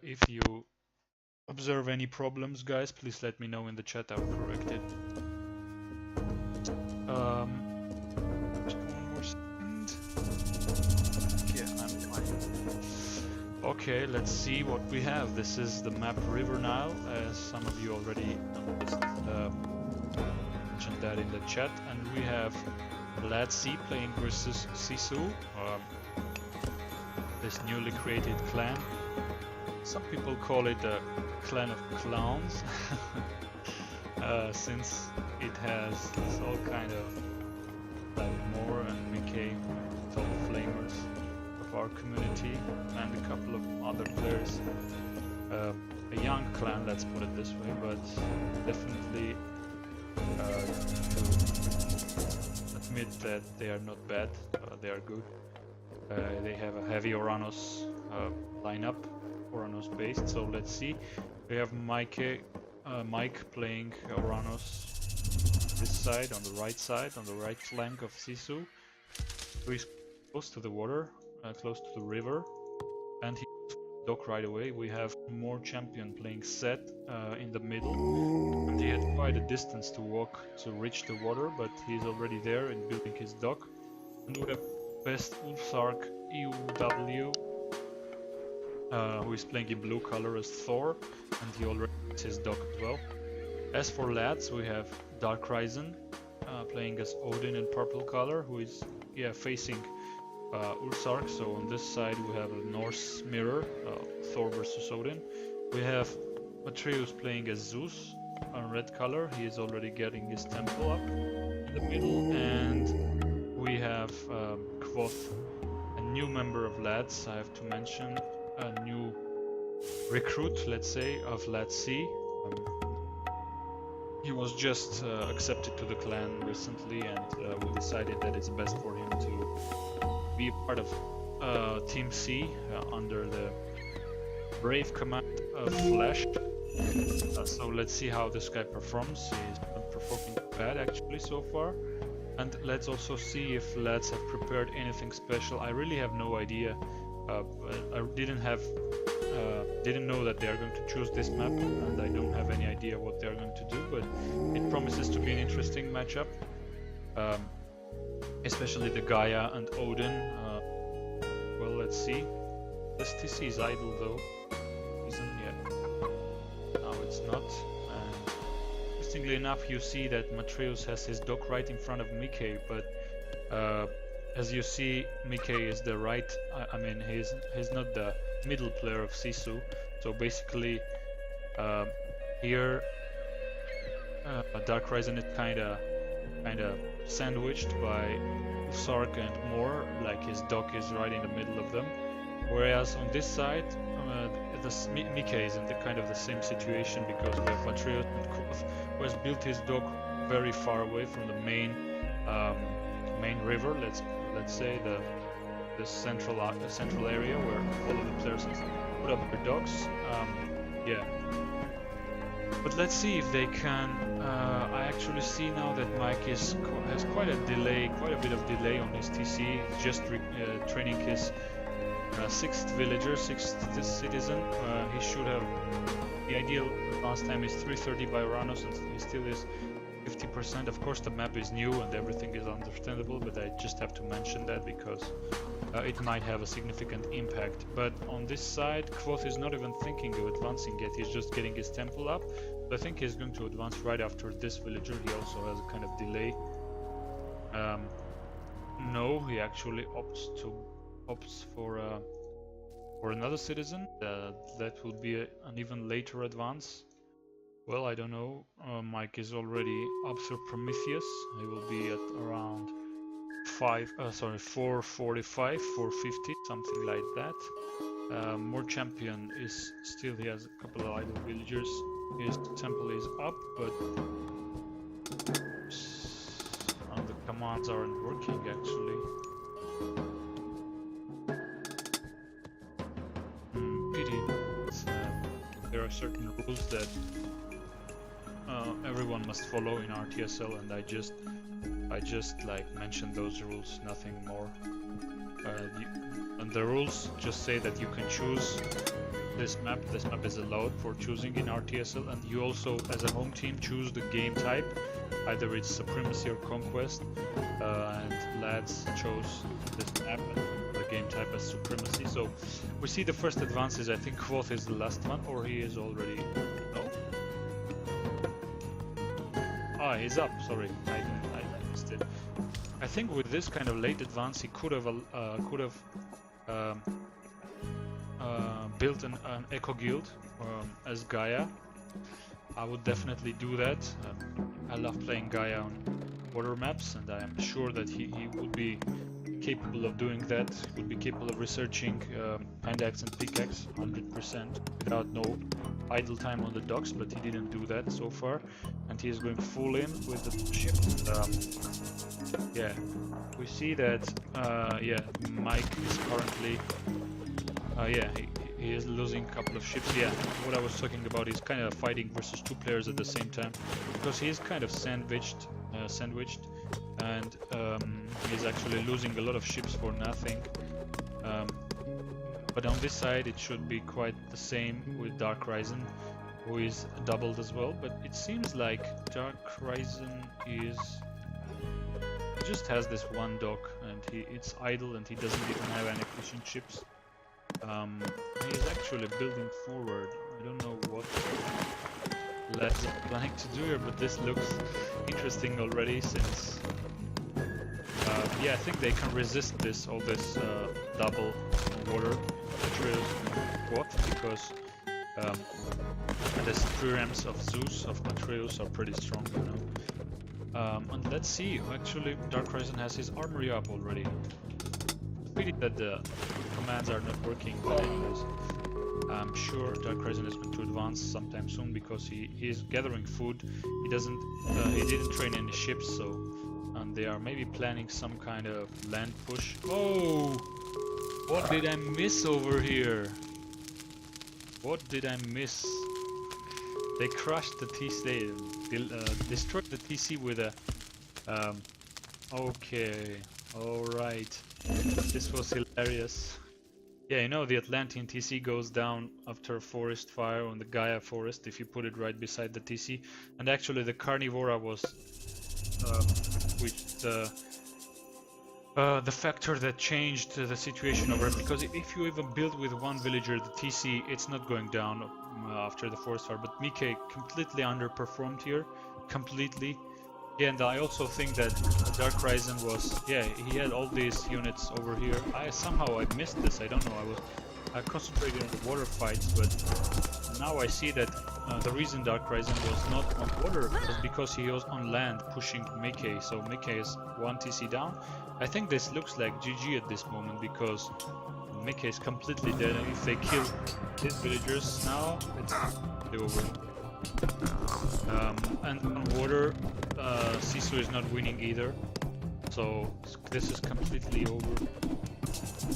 If you observe any problems, guys, please let me know in the chat. I will correct it. Just one more second. Yeah, I'm fine. Okay, let's see what we have. This is the map River Nile, as some of you already mentioned that in the chat, and we have Lad C playing versus Sisu, this newly created clan. Some people call it a clan of clowns, since it has all kind of like Moore and Mickey, top flamers of our community, and a couple of other players. A young clan, let's put it this way, but definitely to admit that they are not bad, they are good. They have a heavy Oranos lineup, Oranos based, so let's see. We have Mike playing Oranos this side, on the right side, on the right flank of Sisu, who is close to the water, close to the river, and he dock right away. We have more champion playing Set in the middle, and he had quite a distance to walk to reach the water, but he's already there and building his dock. And we have best Ulfsark EUW, who is playing in blue color as Thor, and he already has his dock as well. As for lads, we have Dark Risen playing as Odin in purple color, who is facing Ulfsark. So on this side we have a Norse mirror, Thor versus Odin. We have Atreus playing as Zeus on red color. He is already getting his temple up in the middle, and we have Quoth, a new member of lads. I have to mention a new recruit, let's say, of Lad C. He was just accepted to the clan recently, and we decided that it's best for him to be part of Team C under the brave command of Flash. So let's see how this guy performs. He's not performing bad actually so far. And let's also see if lads have prepared anything special. I really have no idea. I didn't know that they are going to choose this map, and I don't have any idea what they are going to do, but it promises to be an interesting matchup. Especially the Gaia and Odin. Well, let's see. This TC is idle though, isn't yet? No, it's not. And interestingly enough, you see that Matreus has his dock right in front of Mickey, but as you see, Mickey is the right. I mean, he's not the middle player of Sisu. So basically, here Dark Risen is kinda sandwiched by Sark and Moore, like his dock is right in the middle of them. Whereas on this side, Mickey is in the kind of the same situation, because we have Atreus and Quoth, who has built his dock very far away from the main river. Let's say the central area where all of the players put up their docks. Yeah. But let's see if they can. I actually see now that Mike has quite a bit of delay on his TC. He's just training his sixth villager, sixth citizen. He should have, the ideal advance time is 3:30 by Oranos, and he still is 50%. Of course, the map is new and everything is understandable, but I just have to mention that because it might have a significant impact. But on this side, Quoth is not even thinking of advancing yet. He's just getting his temple up. So I think he's going to advance right after this villager. He also has a kind of delay. No, he actually opts for another citizen. That will be an even later advance. Well, I don't know. Mike is already up through Prometheus. He will be at around 445, 450, something like that. More champion is still, he has a couple of idle villagers. His temple is up, but the commands aren't working actually. Pity. There are certain rules that everyone must follow in RTSL, and I just like mention those rules, nothing more. And the rules just say that you can choose this map. This map is allowed for choosing in RTSL, and you also, as a home team, choose the game type. Either it's Supremacy or Conquest, and lads chose this map and the game type as Supremacy. So we see the first advances. I think Quoth is the last one, or he is already... No? Ah, he's up, sorry, I missed it. I think with this kind of late advance, he could have built an Echo Guild as Gaia. I would definitely do that. I love playing Gaia on water maps, and I am sure that he would be capable of doing that. He would be capable of researching Pandax and Pickaxe 100% without no idle time on the docks, but he didn't do that so far, and he is going full in with the ship. Yeah, we see that yeah, Mike is currently yeah, he is losing a couple of ships. Yeah, what I was talking about is kind of fighting versus two players at the same time, because he is kind of sandwiched, and he's actually losing a lot of ships for nothing. But on this side it should be quite the same with Dark Risen, who is doubled as well. But it seems like Dark Risen is... he just has this one dock, and it's idle, and he doesn't even have any efficient ships. He's actually building forward. I don't know what lads are planning to do here, but this looks interesting already, since yeah, I think they can resist all this double water materials quad, because the pre-ramps of Zeus, of Atreus, are pretty strong, you know. And let's see, actually Dark Risen has his armory up already. Pity that the commands are not working, but anyways, I'm sure Dark Risen is going to advance sometime soon, because he is gathering food. He didn't train any ships, so, and they are maybe planning some kind of land push. Oh, what did I miss over here? What did I miss? They crushed the TC. They destroyed the TC with a okay, all right. This was hilarious. Yeah, you know, the Atlantean TC goes down after a forest fire on the Gaia forest if you put it right beside the TC. And actually the Carnivora was the factor that changed the situation over, because if you even build with one villager, the TC, it's not going down after the forest fire. But Mike completely underperformed here, completely. Yeah, and I also think that Dark Risen was, yeah, he had all these units over here. Somehow I missed this, I don't know, I concentrated on the water fights, but now I see that the reason Dark Risen was not on water was because he was on land pushing Mike. So Mike is 1 TC down. I think this looks like GG at this moment, because Mike is completely dead, and if they kill his villagers now, it's over. And on water, Sisu is not winning either, so this is completely over.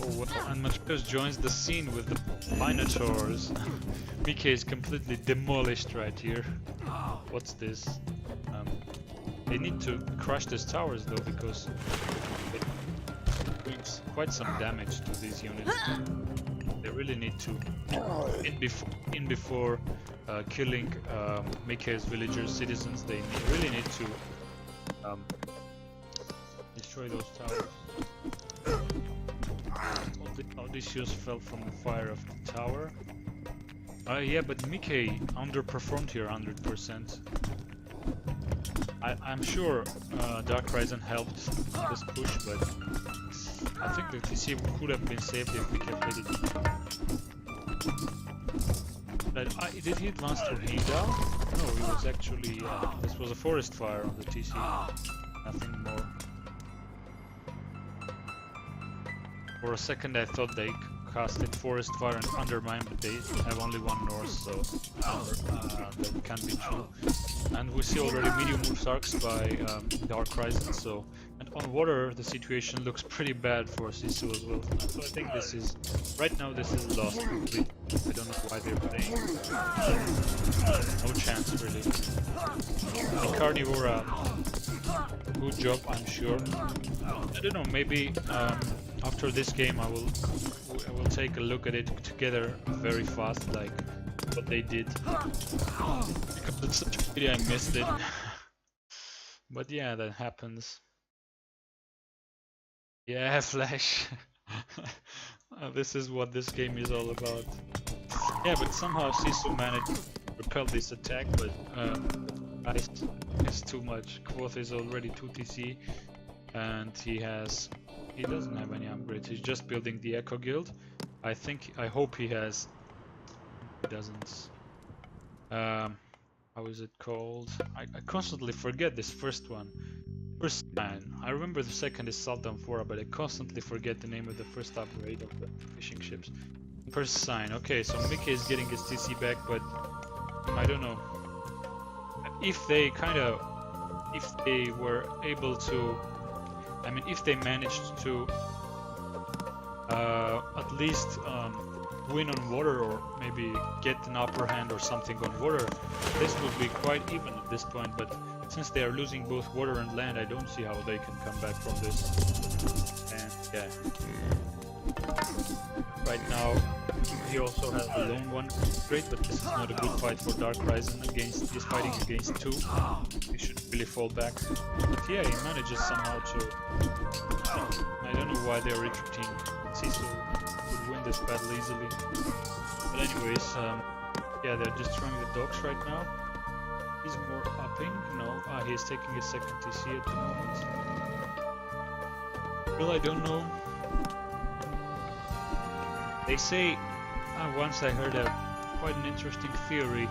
Oh, well, and Matreus joins the scene with the Minotaurs. Mike is completely demolished right here. What's this? They need to crush these towers though, because it brings quite some damage to these units. They really need to, in before killing Mike's villagers, citizens, they really need to destroy those towers. Odysseus fell from the fire of the tower. Yeah, but Mike underperformed here 100%. I'm sure Dark Risen helped this push, but I think the TC could have been saved if Mike played it. But did he advance to Nile? No, he was actually, this was a forest fire on the TC, nothing more. For a second I thought they casted forest fire and undermine, but they have only one north, so that can't be true. And we see already medium move arcs by Dark Risen, so, and on water the situation looks pretty bad for Sisu as well. So I think this is, right now this is lost completely. I don't know why they're playing. No chance really. The Carnivora, good job I'm sure. I don't know, maybe after this game I will take a look at it together very fast, like what they did, because it's such a pity I missed it. But yeah, that happens. Yeah, Flash. This is what this game is all about. Yeah, but somehow Sisu managed to repel this attack, but Ice is too much. Quoth is already 2 TC, and he doesn't have any upgrades. He's just building the Echo Guild. I hope he has. He doesn't. How is it called? I constantly forget this first one. First sign. I remember the second is Sultan Fora, but I constantly forget the name of the first upgrade of the fishing ships. First sign. Okay, so Mickey is getting his TC back, but I don't know. If they were able to, I mean, if they managed to at least win on water, or maybe get an upper hand or something on water, this would be quite even at this point, but since they are losing both water and land, I don't see how they can come back from this. And yeah, right now he also has the lone one. Great, but this is not a good fight for Dark Horizon. He's fighting against 2. He should really fall back. But yeah, he manages somehow to. I don't know why they're retreating. Sisu would win this battle easily. But anyways, yeah, they're destroying the docks right now. He's more upping. No, he's taking a second TC at the moment. Well, I don't know. They say, once I heard quite an interesting theory,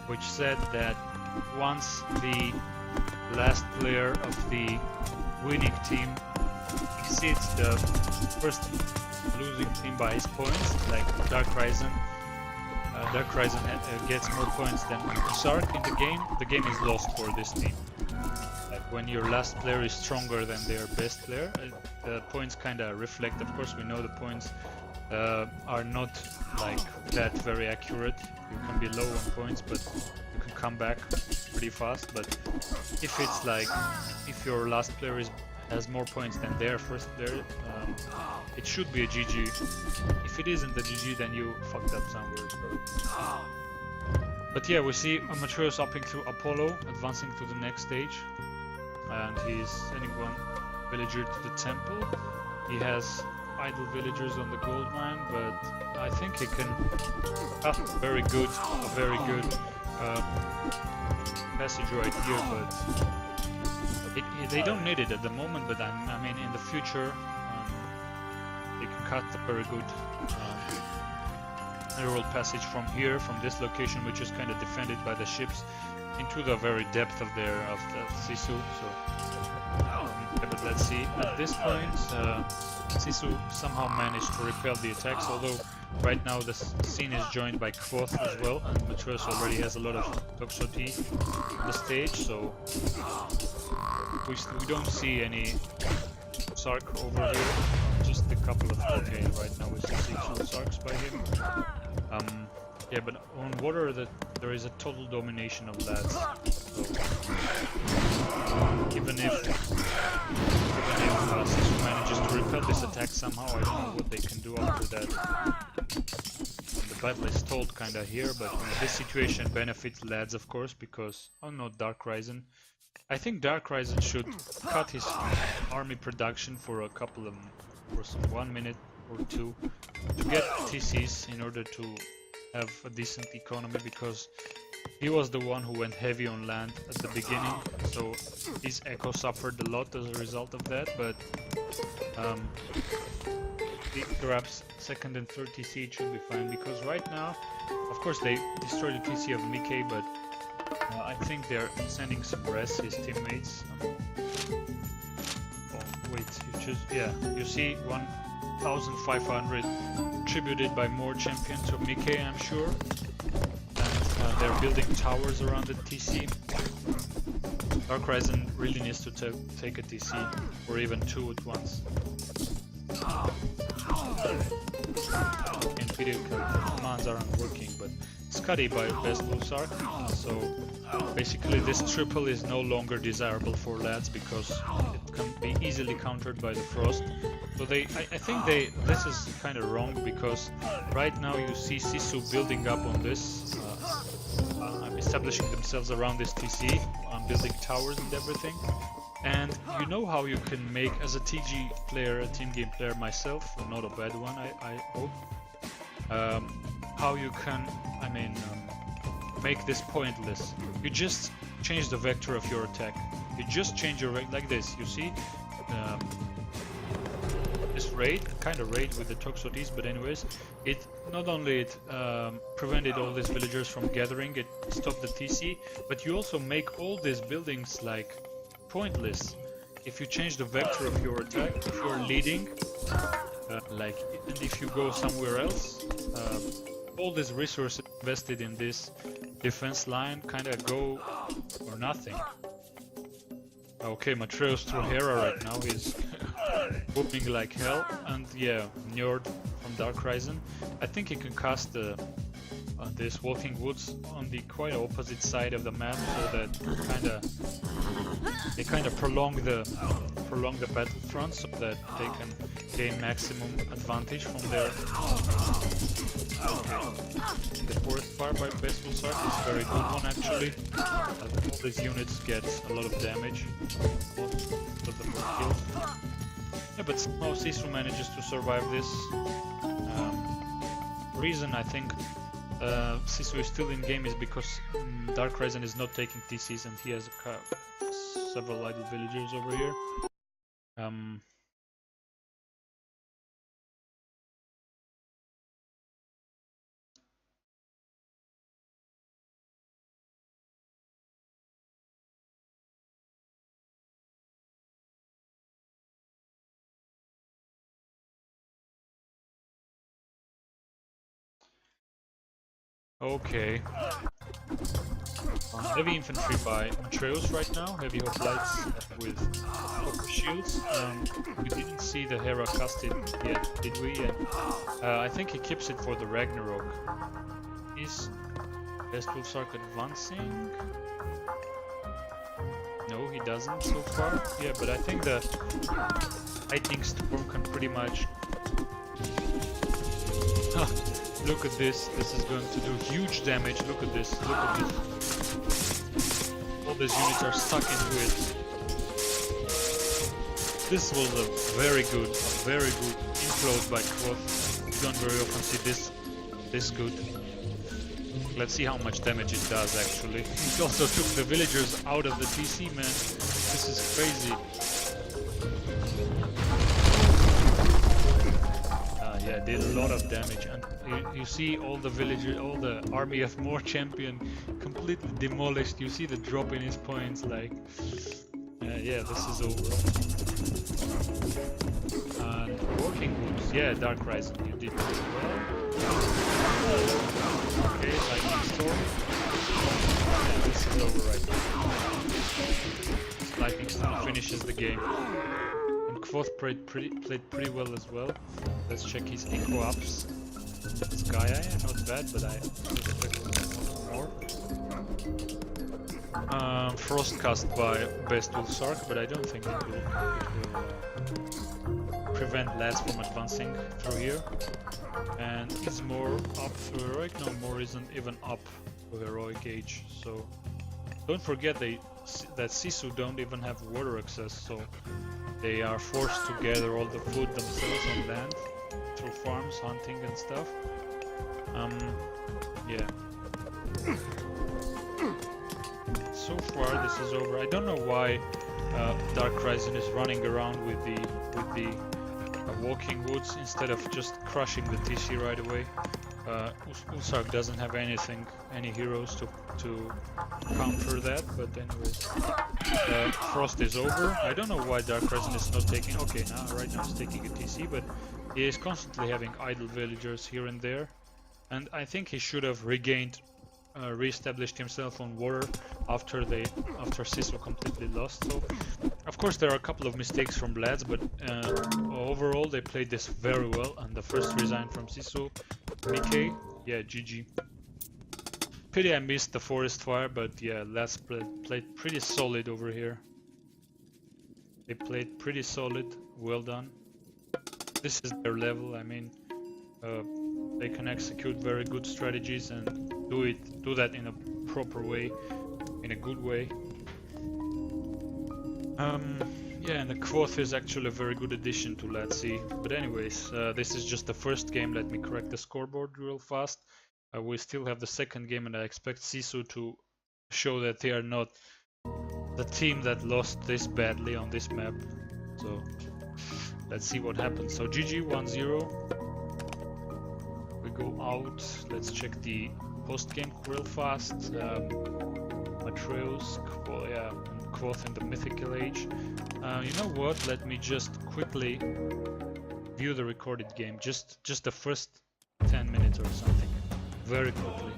which said that once the last player of the winning team exceeds the first losing team by his points, like Dark Horizon gets more points than Sark in the game is lost for this team. Like when your last player is stronger than their best player, the points kind of reflect. Of course, we know the points are not like that very accurate. You can be low on points, but you can come back pretty fast. But if it's like, if your last player has more points than their first player, it should be a GG. If it isn't a GG, then you fucked up somewhere. But yeah, we see Amatreus upping through Apollo, advancing to the next stage, and he's sending one villager to the temple. He has idle villagers on the gold mine, but I think he can have a very good passage right here, but they don't need it at the moment, but I mean in the future they can cut a very good narrow passage from here, from this location, which is kind of defended by the ships, into the very depth of the Sisu. So yeah, but let's see. At this point, Sisu somehow managed to repel the attacks, although right now the scene is joined by Quoth as well, and Matreus already has a lot of Toxoty on the stage, so we don't see any Sark over here, just a couple of, okay, right now we see 6 Sarks by him. Yeah, but on water there is a total domination of lads, so even if Sisu manages to repel this attack somehow, I don't know what they can do after that. The battle is stalled kinda here, but this situation benefits lads, of course, because, oh no, Dark Horizon. I think Dark Horizon should cut his army production for a couple of, for some 1 minute or 2 to get TCs in order to have a decent economy, because he was the one who went heavy on land at the beginning, so his echo suffered a lot as a result of that, but perhaps second and third TC it should be fine, because right now, of course they destroyed the TC of Mickey, but I think they're sending some rest, his teammates. Oh wait, you see 1,500 contributed by more champions to Mickey, I'm sure. And they're building towers around the TC. Dark Horizon really needs to take a TC, or even 2 at once. Nvidia commands aren't working, but Scuddy by best blue Sark, so basically this triple is no longer desirable for lads because it can be easily countered by the frost. So I think this is kind of wrong, because right now you see Sisu building up on this, establishing themselves around this TC, building towers and everything. And you know how you can make, as a TG player, a team game player myself, not a bad one, I hope, how you can, make this pointless. You just change the vector of your attack. You just change your like this. You see, this raid, kind of raid with the Toxotes, but anyways, it not only prevented all these villagers from gathering, it stopped the TC, but you also make all these buildings like pointless. If you change the vector of your attack, if you're leading, and if you go somewhere else, all these resources invested in this defense line kind of go for nothing. Okay, Matreus through Hera right now, he's whooping like hell, and yeah, Njord from Dark Horizon. I think he can cast this Walking Woods on the quite opposite side of the map, so that they kind of prolong the battlefront, so that they can gain maximum advantage from their. The forest fire by Baseball Sark is a very good one actually. All these units get a lot of damage. Most of them were killed. Yeah, but somehow Sisu manages to survive this. Reason I think Sisu is still in game is because Dark Horizon is not taking TCs, and he has several idle villagers over here. Okay. Heavy infantry by Matreus right now, heavy hoplites with copper shields. We didn't see the Hera casted yet, did we? I think he keeps it for the Ragnarok. Is Baseball Sark advancing? No, he doesn't so far. Yeah, but I think the Lightning Storm can pretty much... Look at this, this is going to do huge damage. Look at this, look at this. All these units are stuck into it. This was a very good implode by Quoth. You don't very often see this good. Let's see how much damage it does actually. It also took the villagers out of the TC, man. This is crazy. Yeah, did a lot of damage, and you see all the villagers, all the army of Moor champion completely demolished. You see the drop in his points, like, yeah, this is over. And Walking Woods, yeah, Dark Horizon, you did pretty well. Okay, Lightning Storm. Yeah, this is over right now. Lightning Storm finishes the game. Quoth played pretty well as well. Let's check his eco ups. This guy, not bad, but I expect more. Frostcast by Baseball Sark, but I don't think it will prevent lads from advancing through here. And it's more up to heroic. No, more isn't even up to heroic age. So don't forget that Sisu don't even have water access, so they are forced to gather all the food themselves on land through farms, hunting and stuff. Yeah. So far this is over. I don't know why Dark Horizon is running around with the Walking Woods instead of just crushing the TC right away. Ulsark doesn't have any heroes to counter that, but anyways, Frost is over. I don't know why Dark Horizon is not taking... Okay, right now he's taking a TC, but he is constantly having idle villagers here and there, and I think he should have re-established himself on water after Sisu completely lost. So, of course, there are a couple of mistakes from lads, but overall they played this very well. And the first resign from Sisu, Mickey, yeah, GG. Pity I missed the forest fire, but yeah, lads played pretty solid over here. They played pretty solid, well done. This is their level, I mean, they can execute very good strategies and do that in a proper way, in a good way. Yeah, and the Quoth is actually a very good addition to Latsi. But anyways, this is just the first game. Let me correct the scoreboard real fast. We still have the second game, and I expect Sisu to show that they are not the team that lost this badly on this map. So let's see what happens. So GG 1-0. We go out. Let's check the post-game real fast. Matreus, yeah, and Quoth in the Mythical Age. You know what? Let me just quickly view the recorded game. Just the first 10 minutes or something. Very quickly.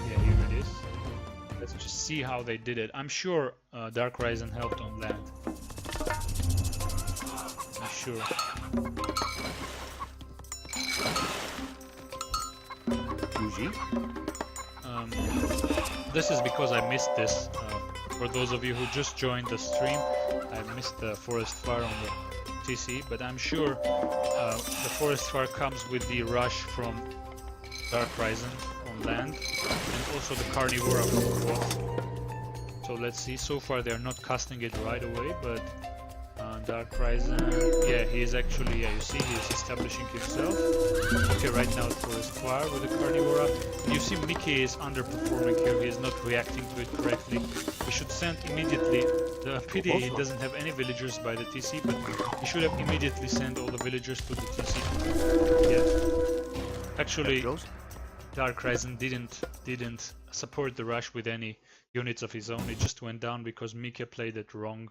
Yeah, here it is. Let's just see how they did it. I'm sure Dark Horizon helped on land. I'm sure. Uji. This is because I missed this. For those of you who just joined the stream, I missed the Forest Fire on the TC, but I'm sure the Forest Fire comes with the rush from Dark Horizon on land, and also the Carnivora from Quoth. So let's see. So far they're not casting it right away, but Dark Horizon, yeah, he is actually, yeah, you see, he is establishing himself. Okay, right now Forest Fire with the Carnivora. And you see Mickey is underperforming here, he is not reacting to it correctly. He should send immediately, the pity he doesn't have any villagers by the TC, but he should have immediately sent all the villagers to the TC. Yeah. Actually, Dark Horizon didn't support the rush with any units of his own, it just went down because Mickey played it wrong.